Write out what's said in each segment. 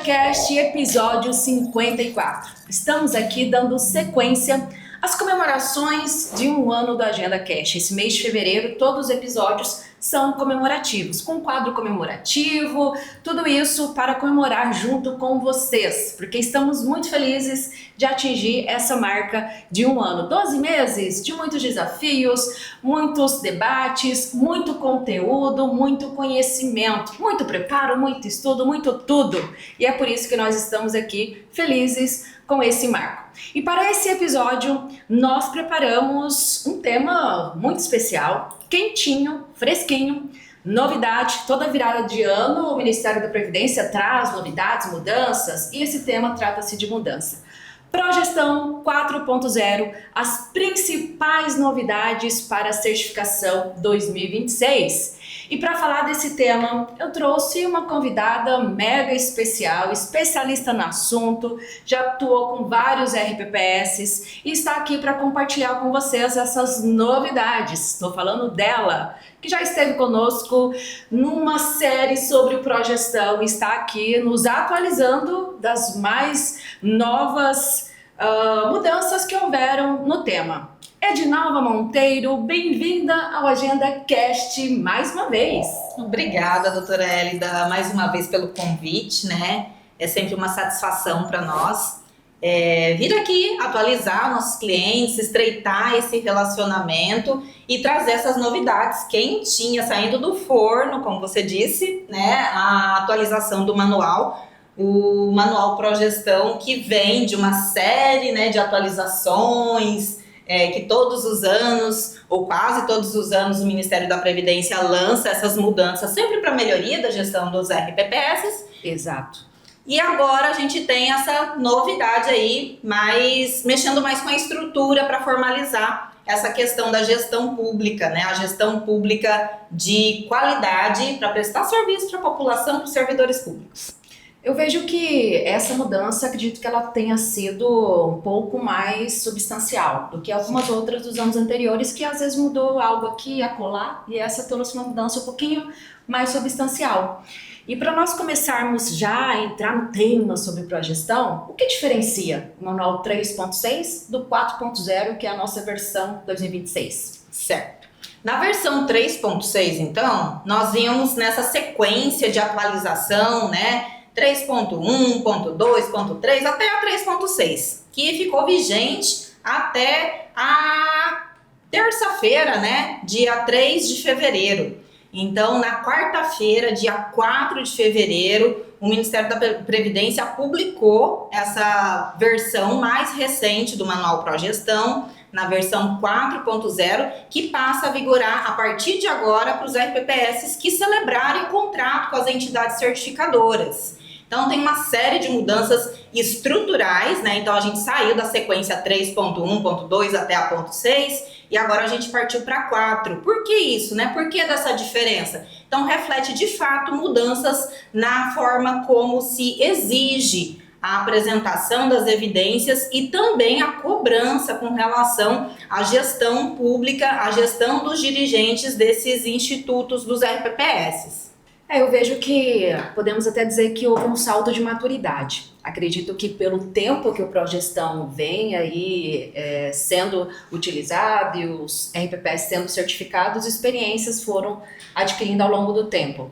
AgendaCast, episódio 54. Estamos aqui dando sequência às comemorações de um ano do AgendaCast. Esse mês de fevereiro, todos os episódios são comemorativos, com quadro comemorativo, tudo isso para comemorar junto com vocês, porque estamos muito felizes de atingir essa marca de um ano. 12 meses de muitos desafios, muitos debates, muito conteúdo, muito conhecimento, muito preparo, muito estudo, muito tudo. E é por isso que nós estamos aqui felizes com esse marco. E para esse episódio, nós preparamos um tema muito especial, quentinho, fresquinho, novidade. Toda virada de ano, o Ministério da Previdência traz novidades, mudanças, e esse tema trata-se de mudança. Progestão 4.0, as principais novidades para a certificação 2026. E para falar desse tema, eu trouxe uma convidada mega especial, especialista no assunto, já atuou com vários RPPS e está aqui para compartilhar com vocês essas novidades. Estou falando dela, que já esteve conosco numa série sobre o Progestão e está aqui nos atualizando das mais novas mudanças que houveram no tema. Edinalva Monteiro, bem-vinda ao AgendaCast mais uma vez. Obrigada, doutora Hélida, mais uma vez pelo convite, né? É sempre uma satisfação para nós vir aqui atualizar nossos clientes, estreitar esse relacionamento e trazer essas novidades quentinhas, saindo do forno, como você disse, né? A atualização do manual. O Manual Progestão, que vem de uma série, né, de atualizações, que todos os anos, ou quase todos os anos, o Ministério da Previdência lança essas mudanças, sempre para melhoria da gestão dos RPPS. Exato. E agora a gente tem essa novidade aí, mexendo mais com a estrutura para formalizar essa questão da gestão pública, né? A gestão pública de qualidade para prestar serviço para a população, para os servidores públicos. Eu vejo que essa mudança, acredito que ela tenha sido um pouco mais substancial do que algumas outras dos anos anteriores, que às vezes mudou algo aqui e acolá, e essa trouxe uma mudança um pouquinho mais substancial. E para nós começarmos já a entrar no tema sobre progestão, o que diferencia o Manual 3.6 do 4.0, que é a nossa versão 2026? Certo. Na versão 3.6, então, nós íamos nessa sequência de atualização, né? 3.1, 3.2, 3 até a 3.6, que ficou vigente até a terça-feira, né, dia 3 de fevereiro. Então, na quarta-feira, dia 4 de fevereiro, o Ministério da Previdência publicou essa versão mais recente do Manual Progestão, na versão 4.0, que passa a vigorar a partir de agora para os RPPS que celebrarem contrato com as entidades certificadoras. Então, tem uma série de mudanças estruturais, né? Então, a gente saiu da sequência 3.1.2 até a ponto 6 e agora a gente partiu para 4. Por que isso, né? Por que dessa diferença? Então, reflete de fato mudanças na forma como se exige a apresentação das evidências e também a cobrança com relação à gestão pública, à gestão dos dirigentes desses institutos dos RPPS. Eu vejo que podemos até dizer que houve um salto de maturidade. Acredito que pelo tempo que o Progestão vem aí sendo utilizado e os RPPS sendo certificados, experiências foram adquirindo ao longo do tempo.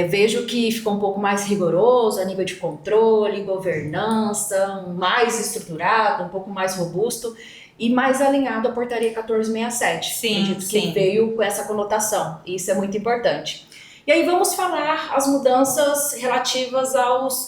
Vejo que ficou um pouco mais rigoroso a nível de controle, governança, mais estruturado, um pouco mais robusto e mais alinhado à portaria 1467. Sim, acredito que veio com essa conotação, e isso é muito importante. E aí vamos falar as mudanças relativas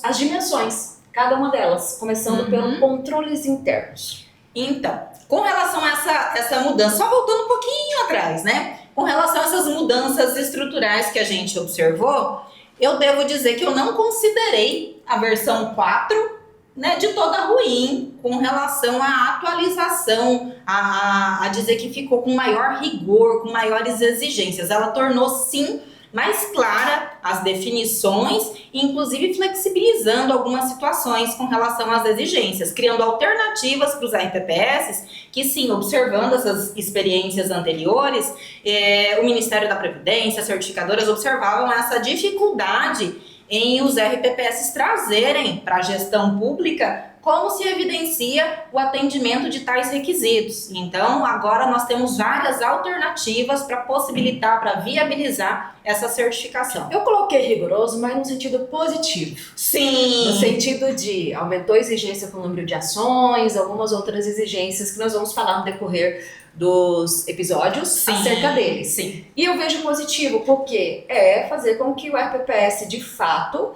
às dimensões, cada uma delas, começando pelo controles internos. Então, com relação a essa mudança, só voltando um pouquinho atrás, né? Com relação a essas mudanças estruturais que a gente observou, eu devo dizer que eu não considerei a versão 4, né, de toda ruim com relação à atualização, a dizer que ficou com maior rigor, com maiores exigências. Ela tornou, sim, mais clara as definições, inclusive flexibilizando algumas situações com relação às exigências, criando alternativas para os RPPS, que sim, observando essas experiências anteriores, o Ministério da Previdência, as certificadoras observavam essa dificuldade em os RPPS trazerem para a gestão pública como se evidencia o atendimento de tais requisitos. Então, agora nós temos várias alternativas para possibilitar, para viabilizar essa certificação. Eu coloquei rigoroso, mas no sentido positivo. Sim! No sentido de aumentou a exigência com o número de ações, algumas outras exigências que nós vamos falar no decorrer dos episódios acerca deles. Sim. E eu vejo positivo, porque é fazer com que o RPPS de fato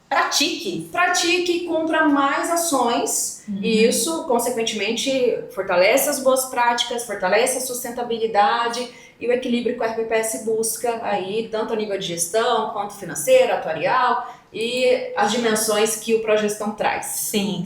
pratique e cumpra mais ações, e isso, consequentemente, fortalece as boas práticas, fortalece a sustentabilidade e o equilíbrio que o RPPS busca aí, tanto a nível de gestão, quanto financeiro, atuarial e as dimensões que o Progestão traz. Sim.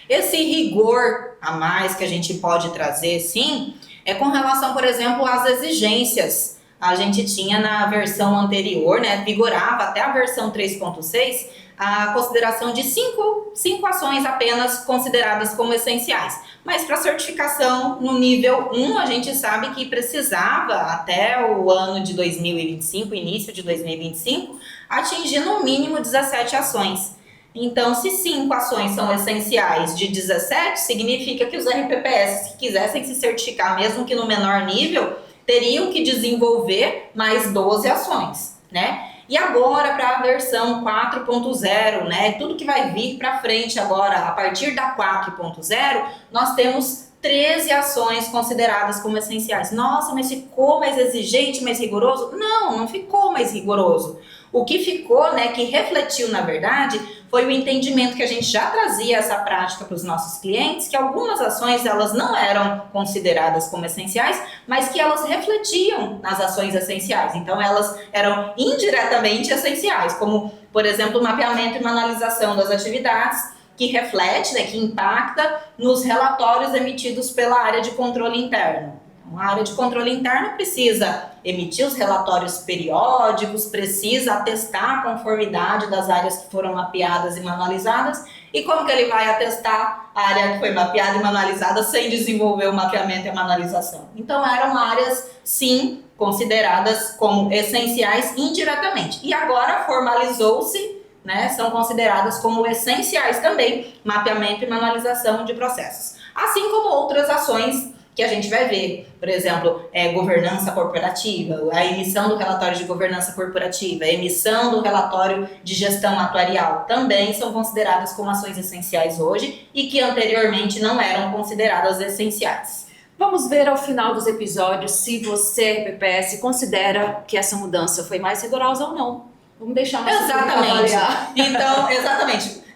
Esse rigor a mais que a gente pode trazer, sim, é com relação, por exemplo, às exigências. A gente tinha na versão anterior, né, vigorava até a versão 3.6, a consideração de cinco ações apenas consideradas como essenciais. Mas para certificação no nível 1, a gente sabe que precisava, até o ano de 2025, início de 2025, atingir no mínimo 17 ações. Então, se 5 ações são essenciais de 17, significa que os RPPS que quisessem se certificar, mesmo que no menor nível, teriam que desenvolver mais 12 ações, né? E agora, para a versão 4.0, né, tudo que vai vir para frente agora, a partir da 4.0, nós temos 13 ações consideradas como essenciais. Nossa, mas ficou mais exigente, mais rigoroso? Não ficou mais rigoroso. O que ficou, né, que refletiu, na verdade, foi o entendimento que a gente já trazia essa prática para os nossos clientes, que algumas ações elas não eram consideradas como essenciais, mas que elas refletiam nas ações essenciais. Então, elas eram indiretamente essenciais, como, por exemplo, o mapeamento e manualização das atividades, que reflete, né, que impacta nos relatórios emitidos pela área de controle interno. A área de controle interno precisa emitir os relatórios periódicos, precisa atestar a conformidade das áreas que foram mapeadas e manualizadas. E como que ele vai atestar a área que foi mapeada e manualizada sem desenvolver o mapeamento e a manualização? Então eram áreas, sim, consideradas como essenciais indiretamente. E agora formalizou-se, né, são consideradas como essenciais também, mapeamento e manualização de processos. Assim como outras ações que a gente vai ver, por exemplo, governança corporativa, a emissão do relatório de governança corporativa, a emissão do relatório de gestão atuarial, também são consideradas como ações essenciais hoje e que anteriormente não eram consideradas essenciais. Vamos ver ao final dos episódios se você, RPPS, considera que essa mudança foi mais rigorosa ou não. Vamos deixar mais avaliar.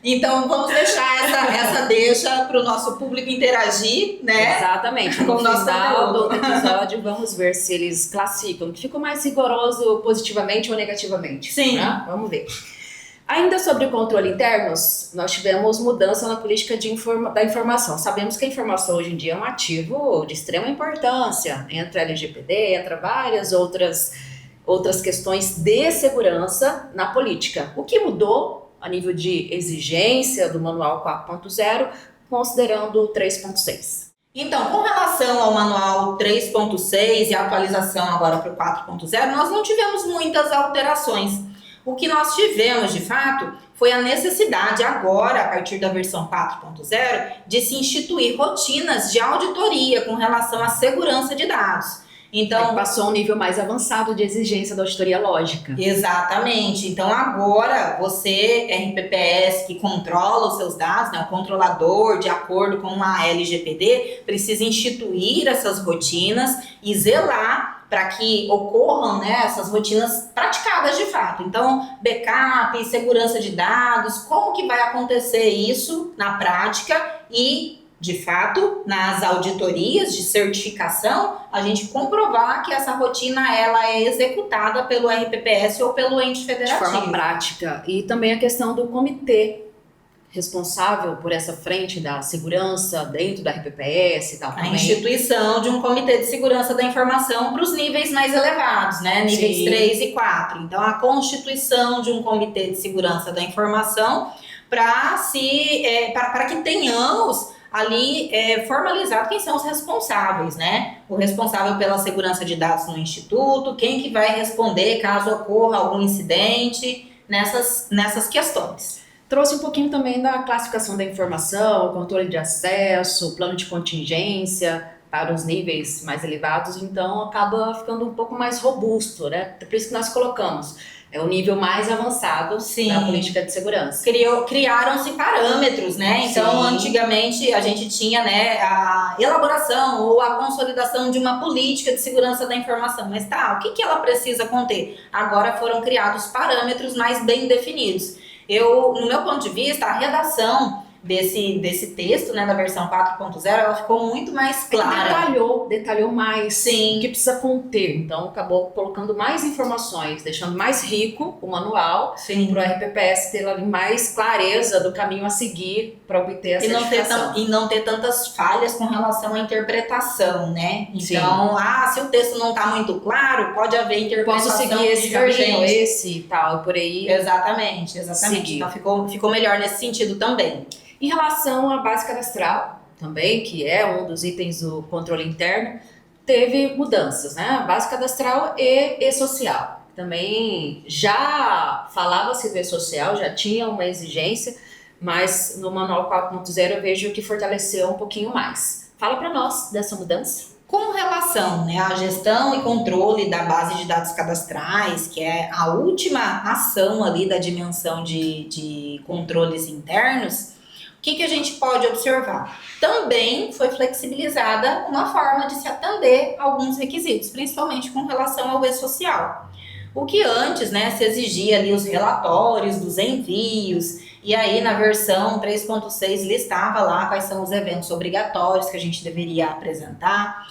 Então, vamos deixar essa deixa para o nosso público interagir, né? Exatamente. Com no o nosso final conteúdo. do episódio, vamos ver se eles classificam que ficou mais rigoroso positivamente ou negativamente. Sim. Né? Vamos ver. Ainda sobre controle internos, nós tivemos mudança na política da informação. Sabemos que a informação hoje em dia é um ativo de extrema importância. Entra a LGPD, entra várias outras questões de segurança na política. O que mudou a nível de exigência do Manual 4.0, considerando o 3.6? Então, com relação ao Manual 3.6 e a atualização agora para o 4.0, nós não tivemos muitas alterações. O que nós tivemos, de fato, foi a necessidade agora, a partir da versão 4.0, de se instituir rotinas de auditoria com relação à segurança de dados. Então, passou a um nível mais avançado de exigência da auditoria lógica. Exatamente. Então, agora, você, RPPS, que controla os seus dados, né, o controlador, de acordo com a LGPD, precisa instituir essas rotinas e zelar para que ocorram, né, essas rotinas praticadas de fato. Então, backup, segurança de dados, como que vai acontecer isso na prática e, de fato, nas auditorias de certificação, a gente comprovar que essa rotina ela é executada pelo RPPS ou pelo ente federativo. De forma prática. E também a questão do comitê responsável por essa frente da segurança dentro da RPPS e tal. A instituição de um comitê de segurança da informação para os níveis mais elevados, né? Níveis Sim. 3 e 4. Então, a constituição de um comitê de segurança da informação para que tenhamos ali formalizado quem são os responsáveis, né? O responsável pela segurança de dados no instituto, quem que vai responder caso ocorra algum incidente, nessas questões. Trouxe um pouquinho também da classificação da informação, controle de acesso, plano de contingência para os níveis mais elevados, então acaba ficando um pouco mais robusto, né? Por isso que nós colocamos. É o nível mais avançado da política de segurança. Criaram-se parâmetros, né? Então, antigamente, a gente tinha, né, a elaboração ou a consolidação de uma política de segurança da informação. Mas o que ela precisa conter? Agora foram criados parâmetros mais bem definidos. No meu ponto de vista, a redação desse texto, né, da versão 4.0, ela ficou muito mais clara. Detalhou mais o que precisa conter. Então, acabou colocando mais informações, deixando mais rico o manual para o RPPS ter ali mais clareza do caminho a seguir para obter essa certificação. E não ter tantas falhas com relação à interpretação, né? Então, se o texto não está muito claro, pode haver interpretação. Posso seguir esse caminho, esse e tal, por aí. Exatamente. Seguir. Então, ficou melhor nesse sentido também. Em relação à base cadastral, também, que é um dos itens do controle interno, teve mudanças, né? A base cadastral e e-social. Também já falava-se do e-social, já tinha uma exigência, mas no Manual 4.0 eu vejo que fortaleceu um pouquinho mais. Fala para nós dessa mudança. Com relação, né, à gestão e controle da base de dados cadastrais, que é a última ação ali da dimensão de controles internos, o que a gente pode observar? Também foi flexibilizada uma forma de se atender a alguns requisitos, principalmente com relação ao e-social. O que antes, né, se exigia ali os relatórios dos envios, e aí na versão 3.6 listava lá quais são os eventos obrigatórios que a gente deveria apresentar.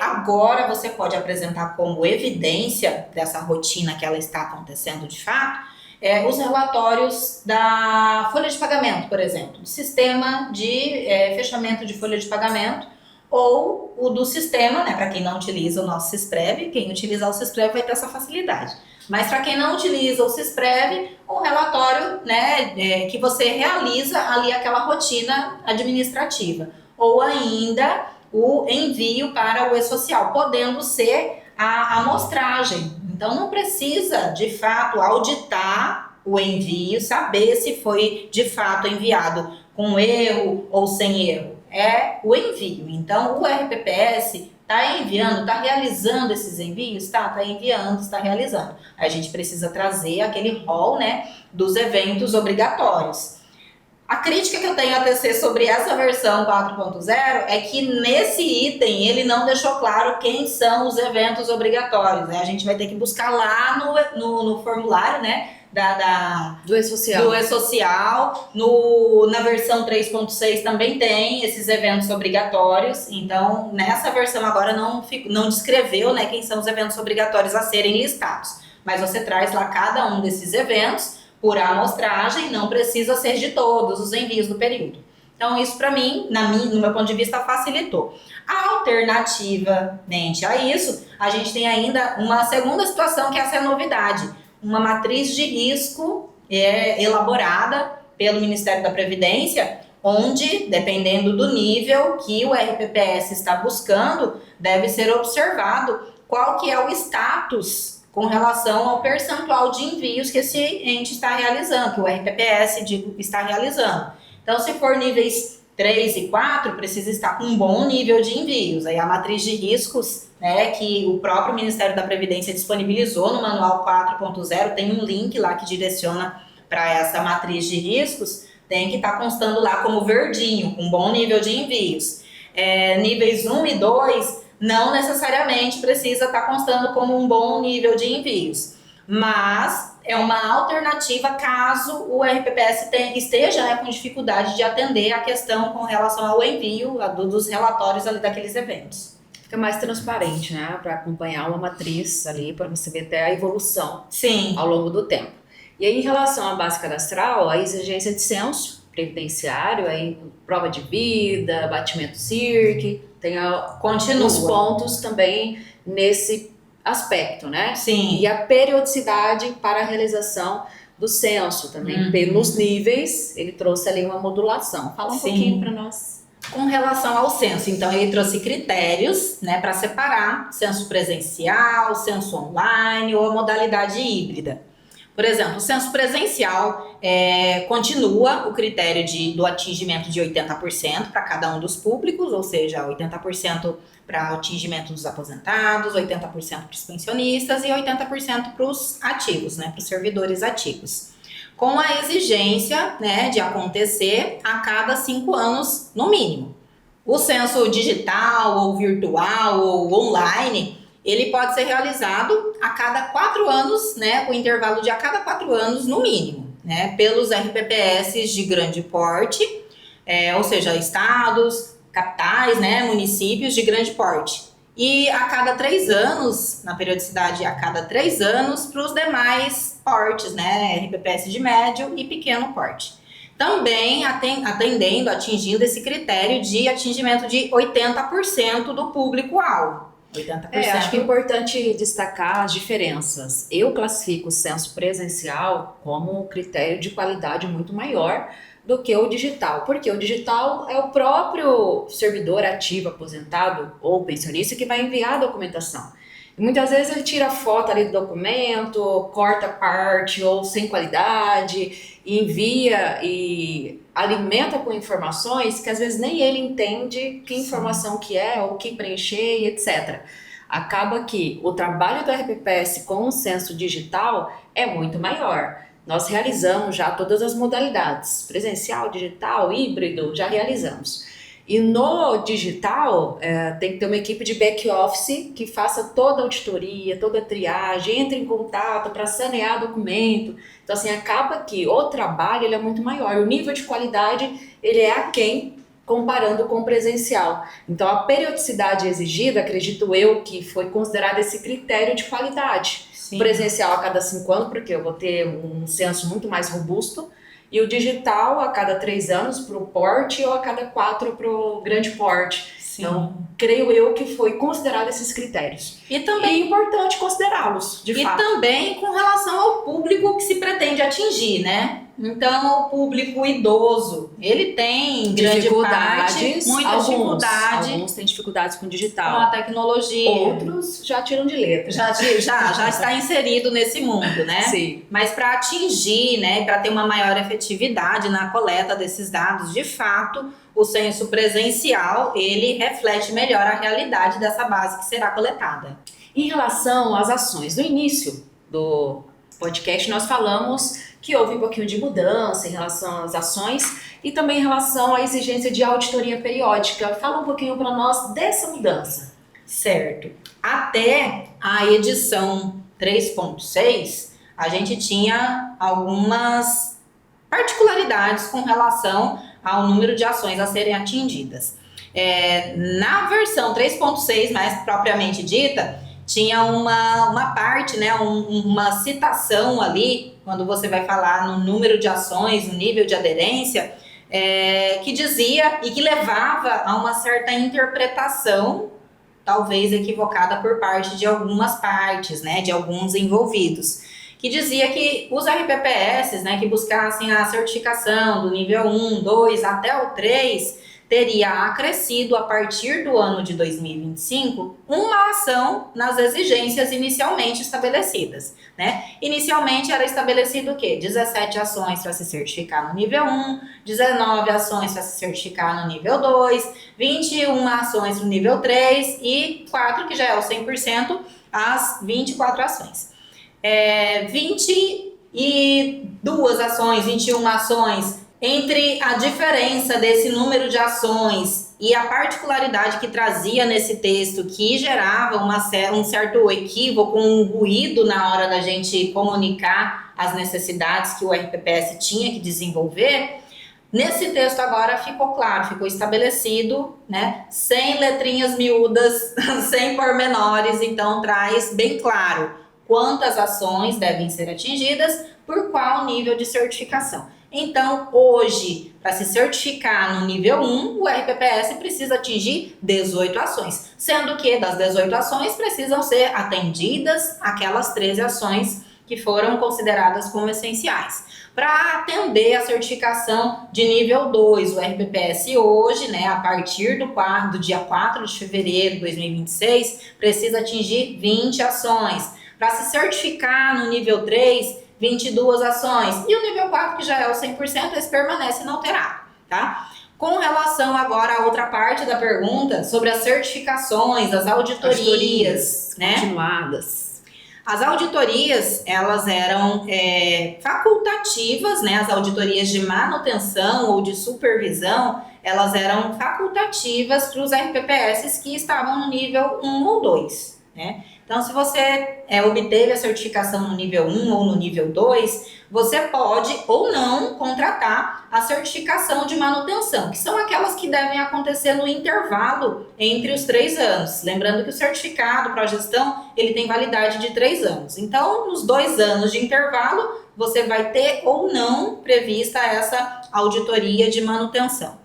Agora você pode apresentar como evidência dessa rotina que ela está acontecendo de fato, os relatórios da folha de pagamento, por exemplo, do sistema de fechamento de folha de pagamento, ou o do sistema, né, para quem não utiliza o nosso Sisprev. Quem utilizar o Sisprev vai ter essa facilidade. Mas para quem não utiliza o Sisprev, um relatório, né, que você realiza ali aquela rotina administrativa. Ou ainda o envio para o e-social, podendo ser a amostragem. Então não precisa, de fato, auditar o envio, saber se foi, de fato, enviado com erro ou sem erro. É o envio. Então o RPPS está enviando, está realizando esses envios? Está enviando, está realizando. A gente precisa trazer aquele rol, né, dos eventos obrigatórios. A crítica que eu tenho a tecer sobre essa versão 4.0 é que nesse item ele não deixou claro quem são os eventos obrigatórios, né? A gente vai ter que buscar lá no formulário, né, do e-social. Na versão 3.6 também tem esses eventos obrigatórios. Então, nessa versão agora não descreveu, né, quem são os eventos obrigatórios a serem listados. Mas você traz lá cada um desses eventos por amostragem, não precisa ser de todos os envios do período. Então, isso para mim, no meu ponto de vista, facilitou. Alternativamente a isso, a gente tem ainda uma segunda situação, que essa é a novidade. Uma matriz de risco elaborada pelo Ministério da Previdência, onde, dependendo do nível que o RPPS está buscando, deve ser observado qual que é o status com relação ao percentual de envios que esse ente está realizando, que o RPPS está realizando. Então, se for níveis 3 e 4, precisa estar com um bom nível de envios. Aí a matriz de riscos, né, que o próprio Ministério da Previdência disponibilizou no Manual 4.0, tem um link lá que direciona para essa matriz de riscos, tem que estar constando lá como verdinho, com bom nível de envios. Níveis 1 e 2, não necessariamente precisa estar constando como um bom nível de envios, mas é uma alternativa caso o RPPS esteja, né, com dificuldade de atender a questão com relação ao envio dos relatórios ali daqueles eventos. Fica mais transparente, né, para acompanhar uma matriz ali, para você ver até a evolução ao longo do tempo. E aí, em relação à base cadastral, a exigência de censo previdenciário, aí prova de vida, batimento CIRC, tem os pontos também nesse aspecto, né? Sim. E a periodicidade para a realização do censo também, pelos níveis, ele trouxe ali uma modulação. Fala um pouquinho para nós. Com relação ao censo, então ele trouxe critérios, né, para separar censo presencial, censo online ou a modalidade híbrida. Por exemplo, o censo presencial continua o critério do atingimento de 80% para cada um dos públicos, ou seja, 80% para o atingimento dos aposentados, 80% para os pensionistas e 80% para os ativos, né, para os servidores ativos. Com a exigência, né, de acontecer a cada 5 anos no mínimo. O censo digital ou virtual ou online, ele pode ser realizado a cada 4 anos, né, com intervalo de a cada 4 anos no mínimo, né, pelos RPPS de grande porte, ou seja, estados, capitais, né, municípios de grande porte. E a cada 3 anos, na periodicidade a cada 3 anos, para os demais portes, né, RPPS de médio e pequeno porte. Também atingindo esse critério de atingimento de 80% do público-alvo. 80%. Acho que é importante destacar as diferenças. Eu classifico o censo presencial como um critério de qualidade muito maior do que o digital, porque o digital é o próprio servidor ativo, aposentado ou pensionista que vai enviar a documentação. E muitas vezes ele tira foto ali do documento, corta parte ou sem qualidade, e envia e alimenta com informações que às vezes nem ele entende que informação que é, ou que preencher e etc. Acaba que o trabalho do RPPS com o censo digital é muito maior. Nós realizamos já todas as modalidades, presencial, digital, híbrido, já realizamos. E no digital, tem que ter uma equipe de back-office que faça toda a auditoria, toda a triagem, entre em contato para sanear documento. Então, assim, acaba que o trabalho ele é muito maior. O nível de qualidade ele é aquém comparando com o presencial. Então, a periodicidade exigida, acredito eu, que foi considerado esse critério de qualidade. Sim. Presencial a cada 5 anos, porque eu vou ter um censo muito mais robusto, e o digital a cada 3 anos para o porte ou a cada 4 para o grande porte. Sim. Então, creio eu que foi considerado esses critérios. E também é importante considerá-los, de fato. E também com relação ao público que se pretende atingir, né? Então, o público idoso, ele tem grande parte, muita dificuldade. Alguns têm dificuldades com digital. Com a tecnologia. Outros já tiram de letra. Já está inserido nesse mundo, né? Sim. Mas para atingir, né, para ter uma maior efetividade na coleta desses dados, de fato, o censo presencial, ele reflete melhor a realidade dessa base que será coletada. Em relação às ações, no início do podcast nós falamos que houve um pouquinho de mudança em relação às ações e também em relação à exigência de auditoria periódica. Fala um pouquinho para nós dessa mudança. Certo. Até a edição 3.6, a gente tinha algumas particularidades com relação ao número de ações a serem atingidas. Na versão 3.6, mais propriamente dita, tinha uma parte, né, uma citação ali, quando você vai falar no número de ações, no nível de aderência, que dizia e que levava a uma certa interpretação, talvez equivocada por parte de algumas partes, né, de alguns envolvidos, que dizia que os RPPS, né, que buscassem a certificação do nível 1, 2 até o 3, teria acrescido a partir do ano de 2025 uma ação nas exigências inicialmente estabelecidas, né? Inicialmente era estabelecido o quê? 17 ações para se certificar no nível 1, 19 ações para se certificar no nível 2, 21 ações no nível 3 e 4, que já é o 100%, as 24 ações. 22 ações, 21 ações, entre a diferença desse número de ações e a particularidade que trazia nesse texto, que gerava um certo equívoco, um ruído na hora da gente comunicar as necessidades que o RPPS tinha que desenvolver, nesse texto agora ficou claro, ficou estabelecido, né, sem letrinhas miúdas, sem pormenores, então traz bem claro quantas ações devem ser atingidas, por qual nível de certificação. Então, hoje, para se certificar no nível 1, o RPPS precisa atingir 18 ações, sendo que das 18 ações precisam ser atendidas aquelas 13 ações que foram consideradas como essenciais. Para atender a certificação de nível 2, o RPPS hoje, né, a partir do dia 4 de fevereiro de 2026, precisa atingir 20 ações. Para se certificar no nível 3, 22 ações. E o nível 4, que já é o 100%, esse permanece inalterado, tá? Com relação agora à outra parte da pergunta, sobre as certificações, as auditorias, né? Continuadas. As auditorias, elas eram facultativas, né? As auditorias de manutenção ou de supervisão, elas eram facultativas para os RPPS que estavam no nível 1 ou 2, né? Então, se você obteve a certificação no nível 1 ou no nível 2, você pode ou não contratar a certificação de manutenção, que são aquelas que devem acontecer no intervalo entre os 3 anos. Lembrando que o certificado para a gestão, ele tem validade de 3 anos. Então, nos 2 anos de intervalo, você vai ter ou não prevista essa auditoria de manutenção.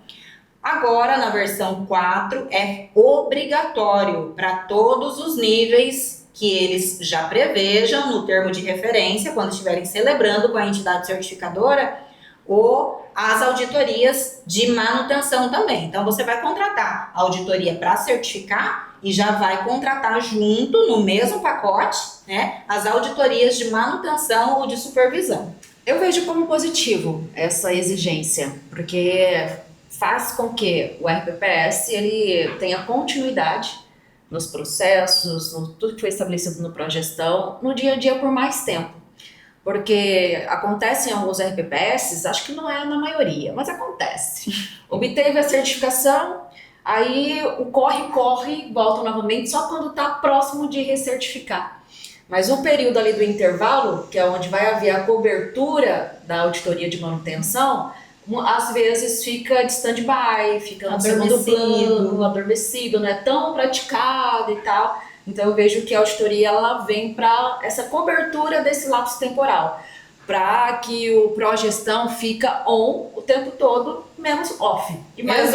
Agora, na versão 4, é obrigatório para todos os níveis que eles já prevejam no termo de referência, quando estiverem celebrando com a entidade certificadora, ou as auditorias de manutenção também. Então, você vai contratar a auditoria para certificar e já vai contratar junto, no mesmo pacote, né, as auditorias de manutenção ou de supervisão. Eu vejo como positivo essa exigência, porque faz com que o RPPS ele tenha continuidade nos processos, no tudo que foi estabelecido no Progestão, no dia a dia por mais tempo. Porque acontece em alguns RPPS, acho que não é na maioria, mas acontece. Obteve a certificação, aí o corre, volta novamente só quando está próximo de recertificar. Mas o período ali do intervalo, que é onde vai haver a cobertura da auditoria de manutenção, às vezes fica de stand-by, fica no segundo plano, adormecido, não é tão praticado e tal. Então eu vejo que a auditoria ela vem para essa cobertura desse lapso temporal, para que o pró-gestão fica on o tempo todo, menos off. E mais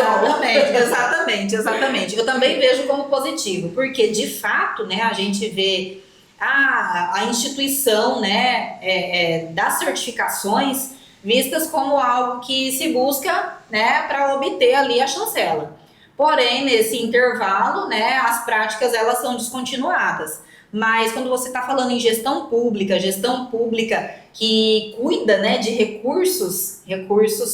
exatamente. Eu também vejo como positivo, porque de fato, né, a gente vê a instituição, né, das certificações vistas como algo que se busca, né, para obter ali a chancela. Porém, nesse intervalo, né, as práticas elas são descontinuadas. Mas quando você está falando em gestão pública que cuida, né, de recursos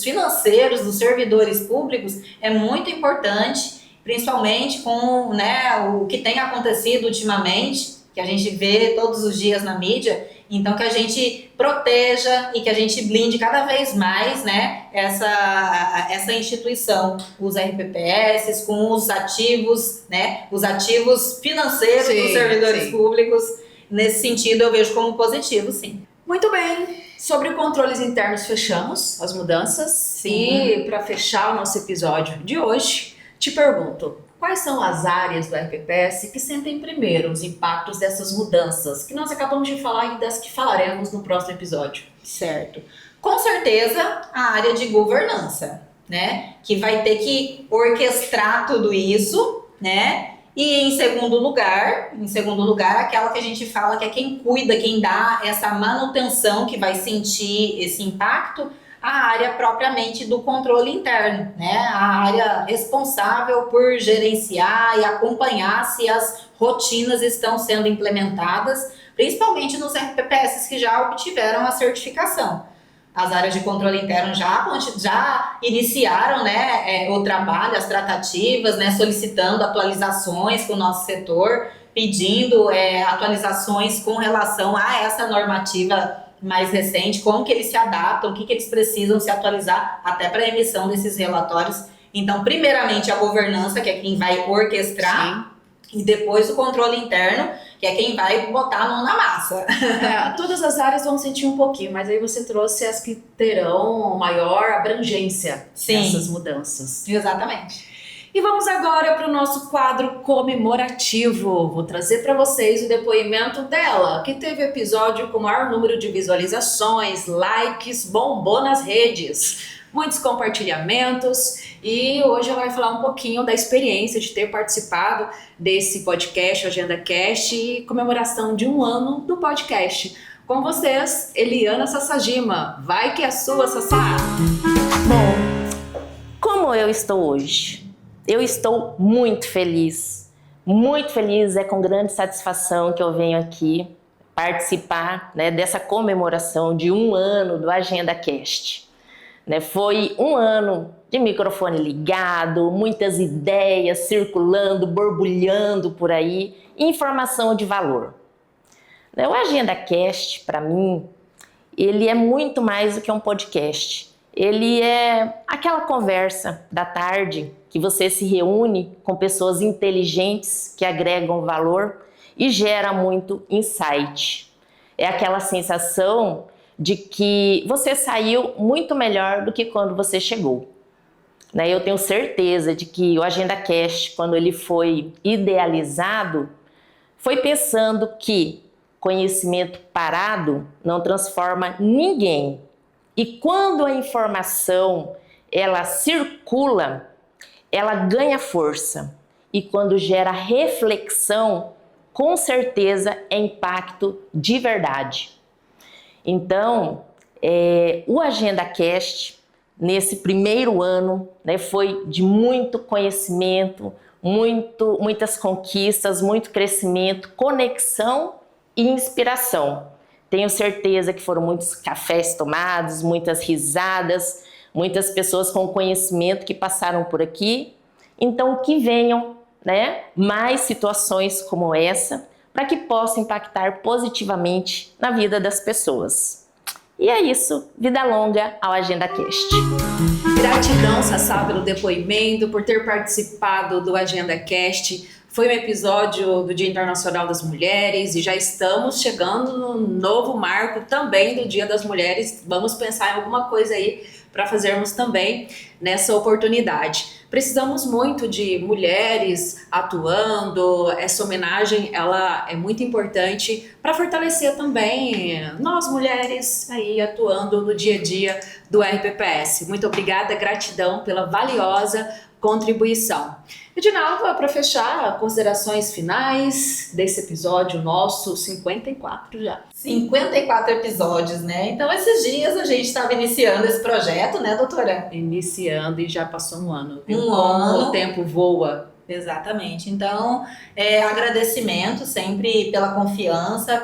financeiros dos servidores públicos, é muito importante, principalmente com, né, o que tem acontecido ultimamente, que a gente vê todos os dias na mídia. Então, que a gente proteja e que a gente blinde cada vez mais, né, essa instituição, os RPPS, com os ativos, né, os ativos financeiros dos servidores públicos. Nesse sentido, eu vejo como positivo, sim. Muito bem. Sobre controles internos, fechamos as mudanças. Sim. E para fechar o nosso episódio de hoje, te pergunto, quais são as áreas do RPPS que sentem primeiro os impactos dessas mudanças que nós acabamos de falar e das que falaremos no próximo episódio? Certo. Com certeza, a área de governança, né? Que vai ter que orquestrar tudo isso, né? E em segundo lugar, aquela que a gente fala que é quem cuida, quem dá essa manutenção, que vai sentir esse impacto, a área propriamente do controle interno, né? A área responsável por gerenciar e acompanhar se as rotinas estão sendo implementadas, principalmente nos RPPS que já obtiveram a certificação. As áreas de controle interno já iniciaram, né, o trabalho, as tratativas, né, solicitando atualizações com o nosso setor, pedindo atualizações com relação a essa normativa mais recente, como que eles se adaptam, o que eles precisam se atualizar até para a emissão desses relatórios. Então, primeiramente a governança, que é quem vai orquestrar, e depois o controle interno, que é quem vai botar a mão na massa. Todas as áreas vão sentir um pouquinho, mas aí você trouxe as que terão maior abrangência nessas mudanças. Exatamente. E vamos agora para o nosso quadro comemorativo. Vou trazer para vocês o depoimento dela, que teve episódio com o maior número de visualizações, likes, bombou nas redes, muitos compartilhamentos, e hoje ela vai falar um pouquinho da experiência de ter participado desse podcast, Agenda Cast, e comemoração de 1 ano do podcast. Com vocês, Eliana Sassajima. Vai que é sua, Sassá! Bom, como eu estou hoje? Eu estou muito feliz, é com grande satisfação que eu venho aqui participar, né, dessa comemoração de 1 ano do AgendaCast. Né, foi 1 ano de microfone ligado, muitas ideias circulando, borbulhando por aí, informação de valor. Né, o AgendaCast, para mim, ele é muito mais do que um podcast. Ele é aquela conversa da tarde que você se reúne com pessoas inteligentes que agregam valor e gera muito insight. É aquela sensação de que você saiu muito melhor do que quando você chegou. Né? Eu tenho certeza de que o AgendaCast, quando ele foi idealizado, foi pensando que conhecimento parado não transforma ninguém. E quando a informação ela circula, ela ganha força. E quando gera reflexão, com certeza é impacto de verdade. Então, o AgendaCast, nesse primeiro ano, né, foi de muito conhecimento, muitas conquistas, muito crescimento, conexão e inspiração. Tenho certeza que foram muitos cafés tomados, muitas risadas, muitas pessoas com conhecimento que passaram por aqui. Então, que venham, né, mais situações como essa, para que possa impactar positivamente na vida das pessoas. E é isso, vida longa ao AgendaCast. Gratidão, Sassá, pelo depoimento, por ter participado do AgendaCast. Foi um episódio do Dia Internacional das Mulheres e já estamos chegando no novo marco também do Dia das Mulheres. Vamos pensar em alguma coisa aí para fazermos também nessa oportunidade. Precisamos muito de mulheres atuando, essa homenagem ela é muito importante para fortalecer também nós mulheres aí atuando no dia a dia do RPPS. Muito obrigada, gratidão pela valiosa contribuição. Edinalva, para fechar, considerações finais desse episódio nosso, 54 já. 54 episódios, né? Então, esses dias a gente estava iniciando esse projeto, né, doutora? Iniciando e já passou um ano. Viu? Como ano. O tempo voa. Exatamente. Então, agradecimento sempre pela confiança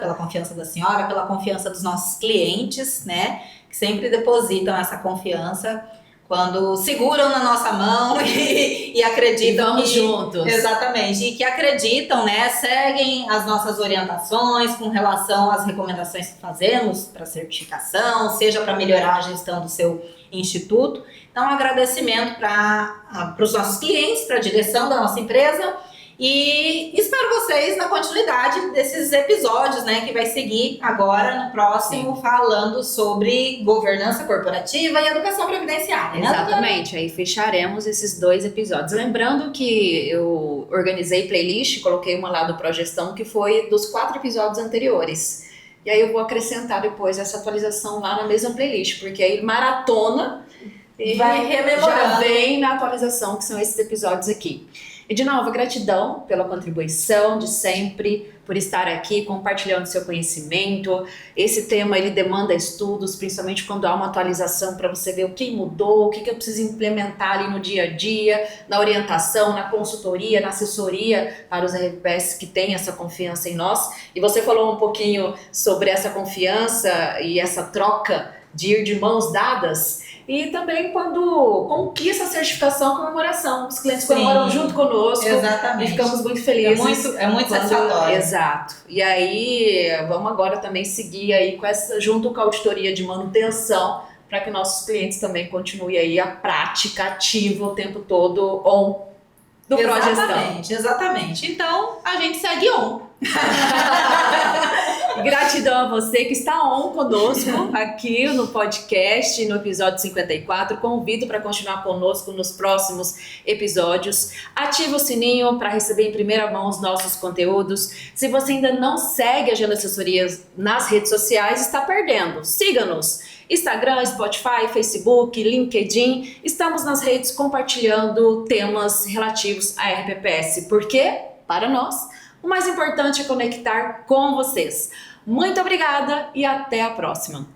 da senhora, pela confiança dos nossos clientes, né? Que sempre depositam essa confiança quando seguram na nossa mão e acreditam. E vamos juntos. Exatamente. E que acreditam, né? Seguem as nossas orientações com relação às recomendações que fazemos para certificação, seja para melhorar a gestão do seu instituto. Então, um agradecimento para os nossos clientes, para a direção da nossa empresa. E espero vocês na continuidade desses episódios, né, que vai seguir agora no próximo, falando sobre governança corporativa e educação previdenciária. Né? Exatamente, aí fecharemos esses 2 episódios. Lembrando que eu organizei playlist, coloquei uma lá do Progestão, que foi dos 4 episódios anteriores. E aí eu vou acrescentar depois essa atualização lá na mesma playlist, porque aí maratona e vai rememorando. Já vem na atualização, que são esses episódios aqui. Edinalva, gratidão pela contribuição de sempre, por estar aqui compartilhando seu conhecimento. Esse tema ele demanda estudos, principalmente quando há uma atualização para você ver o que mudou, o que eu preciso implementar ali no dia a dia, na orientação, na consultoria, na assessoria para os RPPS que têm essa confiança em nós. E você falou um pouquinho sobre essa confiança e essa troca de ir de mãos dadas. E também quando conquista a certificação, comemoração. Os clientes comemoram junto conosco. Exatamente. E ficamos muito felizes. É muito satisfatório. Exato. E aí, vamos agora também seguir aí com essa, junto com a auditoria de manutenção, para que nossos clientes também continuem aí a prática ativa o tempo todo on do Progestão. Exatamente. Então, a gente segue on. Gratidão a você que está on conosco aqui no podcast, no episódio 54. Convido para continuar conosco nos próximos episódios. Ative o sininho para receber em primeira mão os nossos conteúdos. Se você ainda não segue a Agenda Assessorias nas redes sociais, está perdendo. Siga-nos. Instagram, Spotify, Facebook, LinkedIn. Estamos nas redes compartilhando temas relativos à RPPS. Por quê? Para nós, o mais importante é conectar com vocês. Muito obrigada e até a próxima!